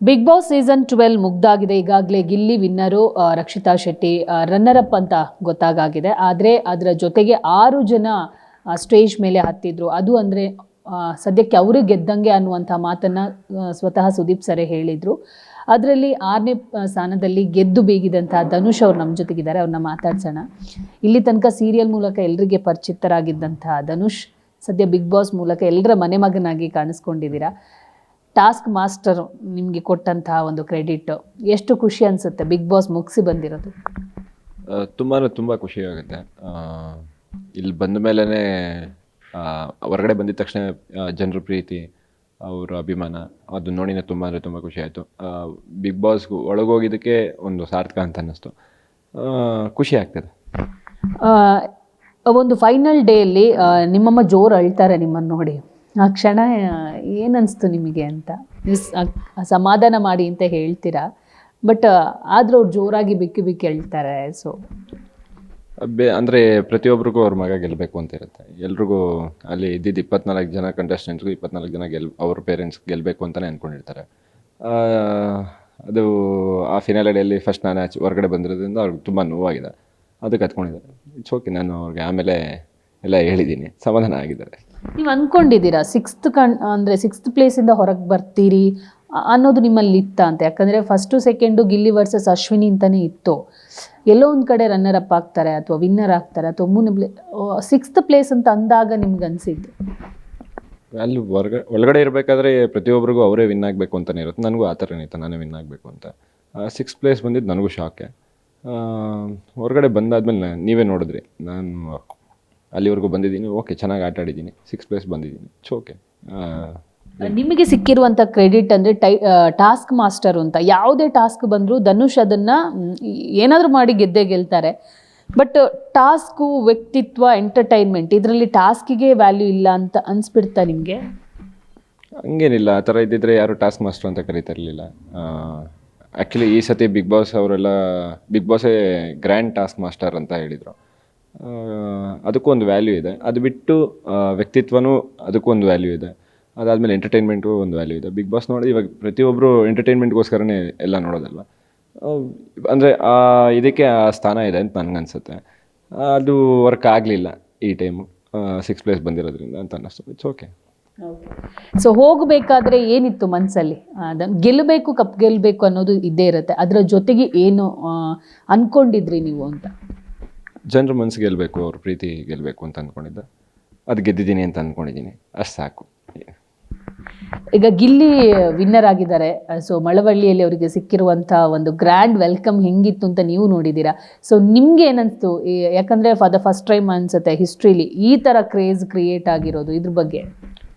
Big boss season 12 ಮುಗ್ದಾಗಿದೆ. ಈಗಾಗಲೇ Gilli winner, Rakshita Shetty runner up ಅಂತ ಗೊತ್ತಾಗಿದೆ. ಆದರೆ ಅದರ ಜೊತೆಗೆ 6 ಜನ ಸ್ಟೇಜ್ ಮೇಲೆ ಹತ್ತಿದ್ರು. ಅದು ಅಂದರೆ ಸದ್ಯಕ್ಕೆ ಅವರು ಗೆದ್ದಂಗೆ ಅನ್ನುವಂಥ ಮಾತನ್ನು ಸ್ವತಃ ಸುದೀಪ್ ಸರೇ ಹೇಳಿದರು. ಅದರಲ್ಲಿ 6ನೇ ಸ್ಥಾನದಲ್ಲಿ ಗೆದ್ದು ಬೀಗಿದಂಥ ಧನುಷ್ ಅವ್ರು ನಮ್ಮ ಜೊತೆಗಿದ್ದಾರೆ. ಅವ್ರನ್ನ ಮಾತಾಡ್ಸೋಣ. ಇಲ್ಲಿ ತನಕ ಸೀರಿಯಲ್ ಮೂಲಕ ಎಲ್ಲರಿಗೆ ಪರಿಚಿತರಾಗಿದ್ದಂಥ ಧನುಷ್ ಸದ್ಯ ಬಿಗ್ ಬಾಸ್ ಮೂಲಕ ಎಲ್ಲರ ಮನೆ ಮಗನಾಗಿ ಕಾಣಿಸ್ಕೊಂಡಿದ್ದೀರಾ. ಟಾಸ್ಕ್ ಮಾಸ್ಟರ್ ನಿಮಗೆ ಕೊಟ್ಟಂತಹ ಒಂದು ಕ್ರೆಡಿಟ್ ಎಷ್ಟು ಖುಷಿ ಅನಿಸುತ್ತೆ ಬಿಗ್ ಬಾಸ್ ಮುಗಿಸಿ ಬಂದಿರೋದು? ತುಂಬ ಖುಷಿ ಆಗುತ್ತೆ. ಇಲ್ಲಿ ಬಂದ ಮೇಲೇ ಹೊರಗಡೆ ಬಂದಿದ ತಕ್ಷಣ ಜನರ ಪ್ರೀತಿ, ಅವರ ಅಭಿಮಾನ ಅದು ನೋಡಿನೇ ತುಂಬ ಖುಷಿ ಆಯಿತು. ಬಿಗ್ ಬಾಸ್ಗೂ ಒಳಗೋಗಿದ್ದಕ್ಕೆ ಒಂದು ಸಾರ್ಥಕ ಅಂತ ಅನ್ನಿಸ್ತು. ಖುಷಿ ಆಗ್ತದೆ. ಒಂದು ಫೈನಲ್ ಡೇಯಲ್ಲಿ ನಿಮ್ಮಮ್ಮ ಜೋರು ಅಳ್ತಾರೆ ನಿಮ್ಮನ್ನು ನೋಡಿ. ಆ ಕ್ಷಣ ಏನನ್ನಿಸ್ತು ನಿಮಗೆ ಅಂತ? ಸಮಾಧಾನ ಮಾಡಿ ಅಂತ ಹೇಳ್ತೀರಾ, ಬಟ್ ಆದರೂ ಅವ್ರು ಜೋರಾಗಿ ಬಿಕ್ಕಿ ಹೇಳ್ತಾರೆ. ಸೊ ಅಂದರೆ ಪ್ರತಿಯೊಬ್ಬರಿಗೂ ಅವ್ರ ಮಗ ಗೆಲ್ಲಬೇಕು ಅಂತ ಇರುತ್ತೆ. ಎಲ್ರಿಗೂ ಅಲ್ಲಿ ಇದ್ದಿದ್ದು 24 ಜನ ಕಂಟೆಸ್ಟೆಂಟ್ಸ್ಗೂ 24 ಜನ ಅವ್ರ ಪೇರೆಂಟ್ಸ್ ಗೆಲ್ಲಬೇಕು ಅಂತಲೇ ಅಂದ್ಕೊಂಡಿರ್ತಾರೆ. ಅದು ಆ ಫಿನಾಲೆ ಡೇಯಲ್ಲಿ ಫಸ್ಟ್ ನಾನು ಹೊರಗಡೆ ಬಂದಿರೋದ್ರಿಂದ ಅವ್ರಿಗೆ ತುಂಬ ನೋವಾಗಿದೆ. ಅದಕ್ಕೆ ಹತ್ಕೊಂಡಿದ್ದಾರೆ. ಇಟ್ಸ್ ಓಕೆ, ನಾನು ಅವ್ರಿಗೆ ಆಮೇಲೆ ಎಲ್ಲ ಹೇಳಿದ್ದೀನಿ, ಸಮಾಧಾನ ಆಗಿದ್ದಾರೆ. ನೀವು ಅಂದ್ಕೊಂಡಿದ್ದೀರಾ ಸಿಕ್ಸ್ತ್ ಪ್ಲೇಸಿಂದ ಹೊರಗೆ ಬರ್ತೀರಿ ಅನ್ನೋದು ನಿಮ್ಮಲ್ಲಿ ಇತ್ತ ಅಂತ? ಯಾಕಂದರೆ first second Gilli versus Ashwini ಅಂತಲೇ ಇತ್ತು. ಎಲ್ಲೋ ಒಂದು ಕಡೆ ರನ್ನರ್ ಅಪ್ ಆಗ್ತಾರೆ ಅಥವಾ ವಿನ್ನರ್ ಆಗ್ತಾರೆ ಅಥವಾ 6th ಪ್ಲೇಸ್ ಅಂತ ಅಂದಾಗ ನಿಮ್ಗೆ ಅನಿಸಿದ್ದು? ಅಲ್ಲಿ ಒಳಗಡೆ ಇರಬೇಕಾದ್ರೆ ಪ್ರತಿಯೊಬ್ಬರಿಗೂ ಅವರೇ ವಿನ್ ಆಗಬೇಕು ಅಂತಲೇ ಇರುತ್ತೆ. ನನಗೂ ಆ ಥರನೇ ಇತ್ತು, ನಾನೇ ವಿನ್ ಆಗಬೇಕು ಅಂತ. 6th ಪ್ಲೇಸ್ ಬಂದಿದ್ದು ನನಗೂ ಶಾಕೆ. ಹೊರಗಡೆ ಬಂದಾದ್ಮೇಲೆ ನೀವೇ ನೋಡಿದ್ರಿ, ನಾನು ಅಲ್ಲಿವರೆಗೂ ಬಂದಿದ್ದೀನಿ, ಓಕೆ ಚೆನ್ನಾಗಿ ಆಟ ಆಡಿದ್ದೀನಿ, 6th ಪ್ಲೇಸ್ ಬಂದಿದ್ದೀನಿ, ಇಟ್ಸ್ ಓಕೆ. ನಿಮಗೆ ಸಿಕ್ಕಿರುವಂಥ ಕ್ರೆಡಿಟ್ ಅಂದರೆ ಟಾಸ್ಕ್ ಮಾಸ್ಟರು ಅಂತ. ಯಾವುದೇ ಟಾಸ್ಕ್ ಬಂದರೂ ಧನುಷ್ ಅದನ್ನು ಏನಾದರೂ ಮಾಡಿ ಗೆದ್ದೇ ಗೆಲ್ತಾರೆ. ಬಟ್ ಟಾಸ್ಕು, ವ್ಯಕ್ತಿತ್ವ, ಎಂಟರ್ಟೈನ್ಮೆಂಟ್ ಇದರಲ್ಲಿ ಟಾಸ್ಕಿಗೆ ವ್ಯಾಲ್ಯೂ ಇಲ್ಲ ಅಂತ ಅನಿಸ್ಬಿಡ್ತಾ ನಿಮಗೆ? ಹಂಗೇನಿಲ್ಲ, ಆ ಥರ ಇದ್ದಿದ್ರೆ ಯಾರು ಟಾಸ್ಕ್ ಮಾಸ್ಟರ್ ಅಂತ ಕರೀತಾ ಇರಲಿಲ್ಲ. ಆ್ಯಕ್ಚುಲಿ ಈ ಸತಿ ಬಿಗ್ ಬಾಸ್ ಅವರೆಲ್ಲ ಬಿಗ್ ಬಾಸೇ ಗ್ರ್ಯಾಂಡ್ ಟಾಸ್ಕ್ ಮಾಸ್ಟರ್ ಅಂತ ಹೇಳಿದರು. ಅದಕ್ಕೂ ಒಂದು ವ್ಯಾಲ್ಯೂ ಇದೆ. ಅದು ಬಿಟ್ಟು ವ್ಯಕ್ತಿತ್ವನೂ ಅದಕ್ಕೂ ಒಂದು ವ್ಯಾಲ್ಯೂ ಇದೆ. ಅದಾದಮೇಲೆ ಎಂಟರ್ಟೈನ್ಮೆಂಟ್ಗೂ ಒಂದು ವ್ಯಾಲ್ಯೂ ಇದೆ. ಬಿಗ್ ಬಾಸ್ ನೋಡಿ ಇವಾಗ ಪ್ರತಿಯೊಬ್ಬರು ಎಂಟರ್ಟೈನ್ಮೆಂಟ್ಗೋಸ್ಕರನೇ ಎಲ್ಲ ನೋಡೋದಲ್ವ. ಅಂದರೆ ಇದಕ್ಕೆ ಆ ಸ್ಥಾನ ಇದೆ ಅಂತ ನನಗನ್ಸುತ್ತೆ. ಅದು ವರ್ಕ್ ಆಗಲಿಲ್ಲ ಈ ಟೈಮು, 6th ಪ್ಲೇಸ್ ಬಂದಿರೋದ್ರಿಂದ ಅಂತ ಅನ್ನಿಸ್ತು. It's okay. ಸೊ ಹೋಗಬೇಕಾದ್ರೆ ಏನಿತ್ತು ಮನಸ್ಸಲ್ಲಿ? ಅದನ್ನು ಗೆಲ್ಲಬೇಕು, ಕಪ್ ಗೆಲ್ಲಬೇಕು ಅನ್ನೋದು ಇದ್ದೇ ಇರುತ್ತೆ. ಅದರ ಜೊತೆಗೆ ಏನು ಅಂದ್ಕೊಂಡಿದ್ರಿ ನೀವು ಅಂತ? ಜನರ ಮನಸ್ಸು ಗೆಲ್ಲಬೇಕು, ಅವ್ರ ಪ್ರೀತಿ ಗೆಲ್ಲಬೇಕು ಅಂತ ಅಂದ್ಕೊಂಡಿದ್ದೆ. ಅದು ಗೆದ್ದಿದ್ದೀನಿ ಅಂತ ಅಂದ್ಕೊಂಡಿದ್ದೀನಿ, ಅಷ್ಟು ಸಾಕು. ಈಗ ಗಿಲ್ಲಿ ವಿನ್ನರ್ ಆಗಿದ್ದಾರೆ. ಸೊ ಮಳವಳ್ಳಿಯಲ್ಲಿ ಅವರಿಗೆ ಸಿಕ್ಕಿರುವಂಥ ಒಂದು ಗ್ರ್ಯಾಂಡ್ ವೆಲ್ಕಮ್ ಹೆಂಗಿತ್ತು ಅಂತ ನೀವು ನೋಡಿದ್ದೀರಾ. ಸೊ ನಿಮ್ಗೆ ಏನನ್ನಿಸ್ತು? ಯಾಕಂದರೆ ಫಾರ್ ದ ಫಸ್ಟ್ ಟೈಮ್ ಅನಿಸುತ್ತೆ ಹಿಸ್ಟ್ರಿಲಿ ಈ ಥರ ಕ್ರೇಜ್ ಕ್ರಿಯೇಟ್ ಆಗಿರೋದು. ಇದ್ರ ಬಗ್ಗೆ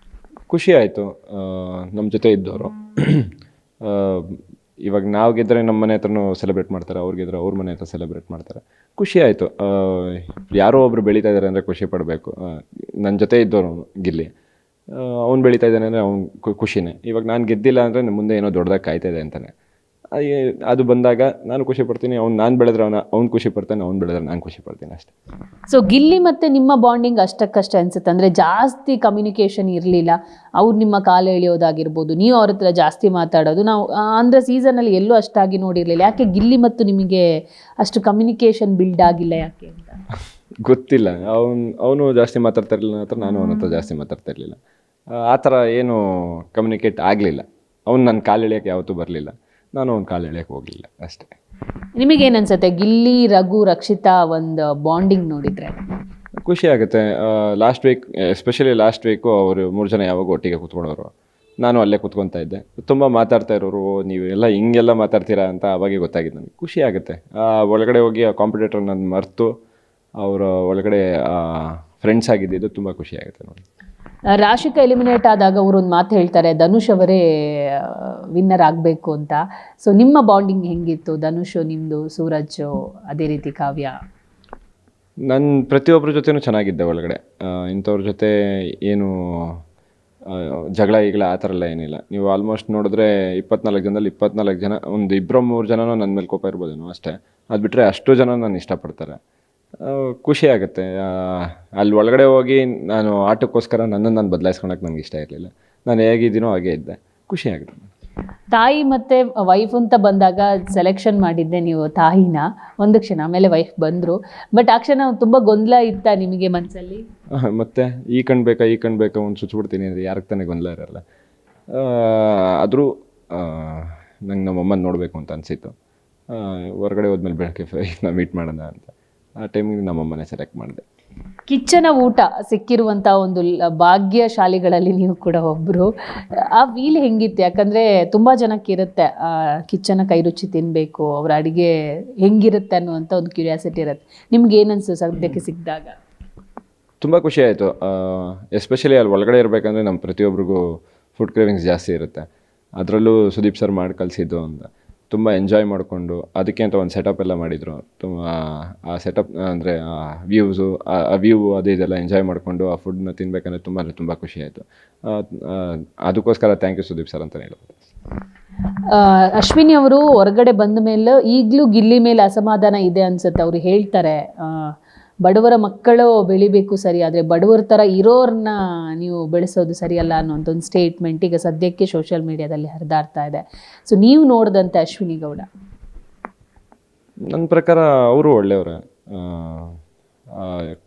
ಖುಷಿ ಆಯಿತು. ನಮ್ಮ ಜೊತೆ ಇದ್ದವರು ಇವಾಗ ನಾವು ಗೆದ್ದರೆ ನಮ್ಮ ಮನೆ ಹತ್ರನೂ ಸೆಲೆಬ್ರೇಟ್ ಮಾಡ್ತಾರೆ, ಅವ್ರು ಗೆದ್ದರೆ ಅವ್ರ ಮನೆ ಹತ್ರ ಸೆಲೆಬ್ರೇಟ್ ಮಾಡ್ತಾರೆ. ಖುಷಿ ಆಯಿತು. ಯಾರೋ ಒಬ್ರು ಬೆಳೀತಾ ಇದ್ದಾರೆ ಅಂದರೆ ಖುಷಿ ಪಡಬೇಕು. ನನ್ನ ಜೊತೆ ಇದ್ದವರು ಗಿಲ್ಲಿ, ಅವ್ನು ಬೆಳೀತಾ ಇದ್ದಾನೆ ಅಂದರೆ ಅವ್ನು ಖುಷಿನೇ. ಇವಾಗ ನಾನು ಗೆದ್ದಿಲ್ಲ ಅಂದರೆ ಮುಂದೆ ಏನೋ ದೊಡ್ಡದಾಗಿ ಕಾಯ್ತಾ ಇದೆ ಅಂತಾನೆ. ಅದು ಬಂದಾಗ ನಾನು ಖುಷಿ ಪಡ್ತೀನಿ. ನಾನು ಬೆಳೆದ್ರೆ ಅವ್ನು ಖುಷಿ ಪಡ್ತಾನೆ, ಅವ್ನು ಬೆಳೆದ್ರೆ ನಾನು ಖುಷಿ ಪಡ್ತೀನಿ, ಅಷ್ಟೇ. ಸೊ ಗಿಲ್ಲಿ ಮತ್ತು ನಿಮ್ಮ ಬಾಂಡಿಂಗ್ ಅಷ್ಟಕ್ಕಷ್ಟೇ ಅನಿಸುತ್ತೆ? ಅಂದರೆ ಜಾಸ್ತಿ ಕಮ್ಯುನಿಕೇಷನ್ ಇರಲಿಲ್ಲ. ಅವ್ರು ನಿಮ್ಮ ಕಾಲು ಎಳೆಯೋದಾಗಿರ್ಬೋದು, ನೀವು ಅವ್ರ ಹತ್ರ ಜಾಸ್ತಿ ಮಾತಾಡೋದು ನಾವು ಅಂದರೆ ಸೀಸನಲ್ಲಿ ಎಲ್ಲೂ ಅಷ್ಟಾಗಿ ನೋಡಿರಲಿಲ್ಲ. ಯಾಕೆ ಗಿಲ್ಲಿ ಮತ್ತು ನಿಮಗೆ ಅಷ್ಟು ಕಮ್ಯುನಿಕೇಷನ್ ಬಿಲ್ಡ್ ಆಗಿಲ್ಲ ಯಾಕೆ ಅಂತ ಗೊತ್ತಿಲ್ಲ. ಅವನು ಜಾಸ್ತಿ ಮಾತಾಡ್ತಾ ಇರಲಿಲ್ಲ ನನ್ನ ಹತ್ರ, ನಾನು ಅವನ ಹತ್ರ ಜಾಸ್ತಿ ಮಾತಾಡ್ತಾ ಇರಲಿಲ್ಲ. ಆ ಥರ ಏನು ಕಮ್ಯುನಿಕೇಟ್ ಆಗಲಿಲ್ಲ. ಅವ್ನು ನನ್ನ ಕಾಲು ಎಳೆಯೋಕ್ಕೆ ಯಾವತ್ತೂ ಬರಲಿಲ್ಲ, ನಾನು ಅವ್ನ ಕಾಲು ಎಳೆಯೋಕ್ಕೆ ಹೋಗಲಿಲ್ಲ, ಅಷ್ಟೇ. ನಿಮಗೇನು ಅನ್ಸುತ್ತೆ ಗಿಲ್ಲಿ, ರಘು, ರಕ್ಷಿತಾ ಒಂದು ಬಾಂಡಿಂಗ್ ನೋಡಿದರೆ? ಖುಷಿ ಆಗುತ್ತೆ. Last week especially last week ಅವರು 3 ಜನ ಯಾವಾಗ ಒಟ್ಟಿಗೆ ಕೂತ್ಕೊಳ್ಳೋರು, ನಾನು ಅಲ್ಲೇ ಕೂತ್ಕೊತಾ ಇದ್ದೆ. ತುಂಬ ಮಾತಾಡ್ತಾ ಇರೋರು, ನೀವು ಎಲ್ಲ ಹಿಂಗೆಲ್ಲ ಮಾತಾಡ್ತೀರಾ ಅಂತ ಅವಾಗೇ ಗೊತ್ತಾಗಿದ್ದು ನನಗೆ. ಖುಷಿ ಆಗುತ್ತೆ. ಒಳಗಡೆ ಹೋಗಿ ಆ ಕಾಂಪಿಟೇಟರ್ ನನ್ನ ಮರೆತು ಅವರ ಒಳಗಡೆ ಫ್ರೆಂಡ್ಸ್ ಆಗಿದ್ದು ತುಂಬ ಖುಷಿ ಆಗುತ್ತೆ ನೋಡಿ. ರಾಶಿಕಾ ಎಲಿಮಿನೇಟ್ ಆದಾಗ ಅವರು ಒಂದು ಮಾತು ಹೇಳ್ತಾರೆ, ಧನುಷ್ ಅವರೇ ವಿನ್ನರ್ ಆಗಬೇಕು ಅಂತ. ಸೊ ನಿಮ್ಮ ಬಾಂಡಿಂಗ್ ಹೆಂಗಿತ್ತು? ಧನುಷ್, ನಿಮ್ಮದು, ಸೂರಜ್, ಅದೇ ರೀತಿ ಕಾವ್ಯ? ನಾನು ಪ್ರತಿಯೊಬ್ಬರ ಜೊತೆನೂ ಚೆನ್ನಾಗಿದ್ದೆ ಒಳಗಡೆ. ಇಂಥವ್ರ ಜೊತೆ ಏನು ಜಗಳ ಆ ಥರ ಎಲ್ಲ ಏನಿಲ್ಲ. ನೀವು ಆಲ್ಮೋಸ್ಟ್ ನೋಡಿದ್ರೆ 24 ಜನದಲ್ಲಿ 24 ಜನ ಒಂದು 2-3 ಜನನೂ ನನ್ನ ಮೇಲೆ ಕೋಪ ಇರ್ಬೋದೇನೋ ಅಷ್ಟೇ. ಅದು ಬಿಟ್ಟರೆ ಅಷ್ಟು ಜನ ನಾನು ಇಷ್ಟಪಡ್ತಾರೆ. ಖುಷಿ ಆಗುತ್ತೆ. ಅಲ್ಲಿ ಒಳಗಡೆ ಹೋಗಿ ನಾನು ಆಟಕ್ಕೋಸ್ಕರ ನನ್ನನ್ನು ನಾನು ಬದಲಾಯಿಸ್ಕೊಳಕ್ಕೆ ನನಗೆ ಇಷ್ಟ ಇರಲಿಲ್ಲ. ನಾನು ಹೇಗಿದ್ದೀನೋ ಹಾಗೇ ಇದ್ದೆ. ಖುಷಿ ಆಗುತ್ತೆ. ತಾಯಿ ಮತ್ತು ವೈಫ್ ಅಂತ ಬಂದಾಗ ಸೆಲೆಕ್ಷನ್ ಮಾಡಿದ್ದೆ ನೀವು ತಾಯಿನ ಒಂದು ಕ್ಷಣ, ಆಮೇಲೆ ವೈಫ್ ಬಂದರು. ಬಟ್ ಆ ಕ್ಷಣ ತುಂಬ ಗೊಂದಲ ಇತ್ತಾ ನಿಮಗೆ ಮನಸ್ಸಲ್ಲಿ? ಮತ್ತೆ ಈ ಕಣ್ ಬೇಕಾ ಒಂದು ಚುಚ್ಚಿಬಿಡ್ತೀನಿ ಅಂದರೆ ಯಾರಿಗೆ ತಾನೇ ಗೊಂದಲ ಇರಲ್ಲ. ಆದರೂ ನಂಗೆ ನಮ್ಮಮ್ಮನ ನೋಡಬೇಕು ಅಂತ ಅನಿಸಿತ್ತು. ಹೊರಗಡೆ ಹೋದ್ಮೇಲೆ ಬೆಳಗ್ಗೆ ನಾ ಮೀಟ್ ಮಾಡೋಣ ಅಂತ ಆ ಟೈಮಿಗೆ ನಮ್ಮಮ್ಮನೇ ಸೆಲೆಕ್ಟ್ ಮಾಡಿದೆ. ಕಿಚ್ಚನ ಊಟ ಸಿಕ್ಕಿರುವಂಥ ಒಂದು ಭಾಗ್ಯಶಾಲಿಗಳಲ್ಲಿ ನೀವು ಕೂಡ ಒಬ್ಬರು. ಆ ಫೀಲ್ ಹೆಂಗಿತ್ತು? ಯಾಕಂದರೆ ತುಂಬ ಜನಕ್ಕೆ ಇರುತ್ತೆ ಕಿಚ್ಚನ ಕೈ ರುಚಿ ತಿನ್ನಬೇಕು, ಅವರ ಅಡುಗೆ ಹೆಂಗಿರುತ್ತೆ ಅನ್ನುವಂಥ ಒಂದು ಕ್ಯೂರಿಯಾಸಿಟಿ ಇರುತ್ತೆ. ನಿಮ್ಗೆ ಏನನ್ಸು ಸದ್ಯಕ್ಕೆ ಸಿಕ್ಕಿದಾಗ? ತುಂಬ ಖುಷಿ ಆಯಿತು. ಎಸ್ಪೆಷಲಿ ಅಲ್ಲಿ ಒಳಗಡೆ ಇರಬೇಕಂದ್ರೆ ನಮ್ಮ ಪ್ರತಿಯೊಬ್ಬರಿಗೂ ಫುಡ್ ಕ್ರೇವಿಂಗ್ಸ್ ಜಾಸ್ತಿ ಇರುತ್ತೆ. ಅದರಲ್ಲೂ ಸುದೀಪ್ ಸರ್ ಮಾಡಿ ಕಲಿಸಿದ್ದು ಅಂತ ತುಂಬ ಎಂಜಾಯ್ ಮಾಡಿಕೊಂಡು ಅದಕ್ಕೆ ಅಂತ ಒಂದು ಸೆಟಪ್ ಎಲ್ಲ ಮಾಡಿದರು. ತುಂಬ ಆ ಸೆಟಪ್ ಅಂದರೆ ಆ ವ್ಯೂ ಅದು ಇದೆಲ್ಲ ಎಂಜಾಯ್ ಮಾಡಿಕೊಂಡು ಆ ಫುಡ್ನ ತಿನ್ನಬೇಕಂದ್ರೆ ತುಂಬ ಖುಷಿ ಆಯಿತು. ಅದಕ್ಕೋಸ್ಕರ ಥ್ಯಾಂಕ್ ಯು ಸುದೀಪ್ ಸರ್ ಅಂತಲೇ ಹೇಳ್ಬೋದು. ಅಶ್ವಿನಿ ಅವರು ಹೊರಗಡೆ ಬಂದ ಮೇಲೆ ಈಗಲೂ ಗಿಲ್ಲಿ ಮೇಲೆ ಅಸಮಾಧಾನ ಇದೆ ಅನ್ಸುತ್ತೆ. ಅವರು ಹೇಳ್ತಾರೆ ಬಡವರ ಮಕ್ಕಳು ಬೆಳಿಬೇಕು ಸರಿ, ಆದರೆ ಬಡವರ ಥರ ಇರೋರನ್ನ ನೀವು ಬೆಳೆಸೋದು ಸರಿಯಲ್ಲ ಅನ್ನೋಂಥ ಒಂದು ಸ್ಟೇಟ್ಮೆಂಟ್ ಈಗ ಸದ್ಯಕ್ಕೆ ಸೋಷಿಯಲ್ ಮೀಡಿಯಾದಲ್ಲಿ ಹರಿದಾಡ್ತಾ ಇದೆ. ಸೊ ನೀವು ನೋಡಿದಂತೆ ಅಶ್ವಿನಿ ಗೌಡ? ನನ್ನ ಪ್ರಕಾರ ಅವರು ಒಳ್ಳೆಯವರೇ.